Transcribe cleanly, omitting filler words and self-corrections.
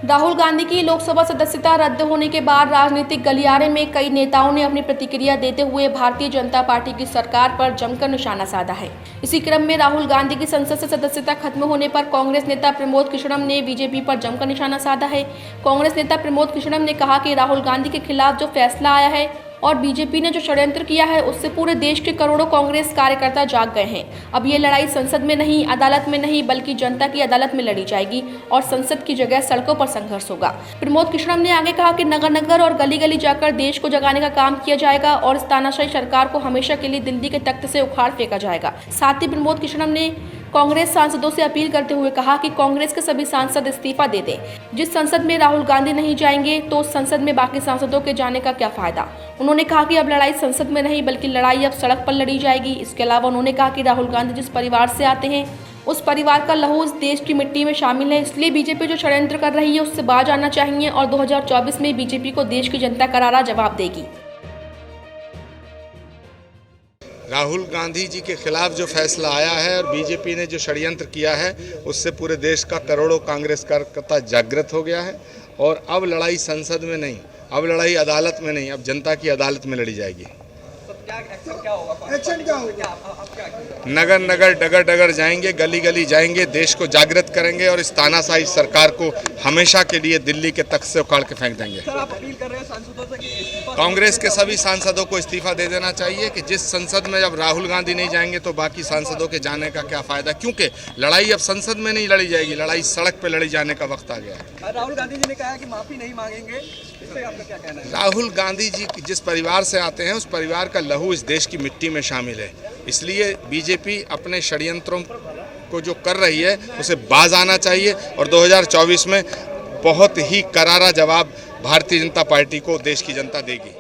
राहुल गांधी की लोकसभा सदस्यता रद्द होने के बाद राजनीतिक गलियारे में कई नेताओं ने अपनी प्रतिक्रिया देते हुए भारतीय जनता पार्टी की सरकार पर जमकर निशाना साधा है। इसी क्रम में राहुल गांधी की संसद से सदस्यता खत्म होने पर कांग्रेस नेता प्रमोद कृष्णम ने बीजेपी पर जमकर निशाना साधा है। कांग्रेस नेता प्रमोद कृष्णम ने कहा कि राहुल गांधी के खिलाफ जो फैसला आया है और बीजेपी ने जो षड्यंत्र किया है उससे पूरे देश के करोड़ों कांग्रेस कार्यकर्ता जाग गए हैं। अब ये लड़ाई संसद में नहीं, अदालत में नहीं, बल्कि जनता की अदालत में लड़ी जाएगी और संसद की जगह सड़कों पर संघर्ष होगा। प्रमोद कृष्णम ने आगे कहा कि नगर नगर और गली गली जाकर देश को जगाने का काम किया जाएगा और इस तानाशाही सरकार को हमेशा के लिए दिल्ली के तख्त से उखाड़ फेंका जाएगा। साथ ही प्रमोद कृष्णम ने कांग्रेस सांसदों से अपील करते हुए कहा कि कांग्रेस के सभी सांसद इस्तीफा दे दें। जिस संसद में राहुल गांधी नहीं जाएंगे तो उस संसद में बाकी सांसदों के जाने का क्या फायदा। उन्होंने कहा कि अब लड़ाई संसद में नहीं बल्कि लड़ाई अब सड़क पर लड़ी जाएगी। इसके अलावा उन्होंने कहा कि राहुल गांधी जिस परिवार से आते हैं उस परिवार का लहू इस देश की मिट्टी में शामिल है, इसलिए बीजेपी जो षड्यंत्र कर रही है उससे बाज आना चाहिए और 2024 में बीजेपी को देश की जनता करारा जवाब देगी। राहुल गांधी जी के खिलाफ जो फैसला आया है और बीजेपी ने जो षड्यंत्र किया है उससे पूरे देश का करोड़ों कांग्रेस कार्यकर्ता जागृत हो गया है और अब लड़ाई संसद में नहीं, अब लड़ाई अदालत में नहीं, अब जनता की अदालत में लड़ी जाएगी। एक्शन क्या होगा? नगर नगर डगर डगर जाएंगे, गली गली जाएंगे, देश को जागृत करेंगे और इस तानाशाही सरकार को हमेशा के लिए दिल्ली के तख्त से उखाड़ के फेंक देंगे। सर, आप अपील कर रहे हैं सांसदों से कि कांग्रेस के सभी सांसदों को इस्तीफा दे देना चाहिए कि जिस संसद में जब राहुल गांधी नहीं जाएंगे तो बाकी सांसदों के जाने का क्या फायदा, क्योंकि लड़ाई अब संसद में नहीं लड़ी जाएगी, लड़ाई सड़क पे लड़ी जाने का वक्त आ गया है। राहुल गांधी जी ने कहा कि माफी नहीं मांगेंगे, इस पे आपका क्या कहना है? राहुल गांधी जी जिस परिवार से आते हैं उस परिवार का लहू इस देश की मिट्टी में शामिल है, इसलिए बीजेपी अपने षड्यंत्रों को जो कर रही है उसे बाज आना चाहिए और 2024 में बहुत ही करारा जवाब भारतीय जनता पार्टी को देश की जनता देगी।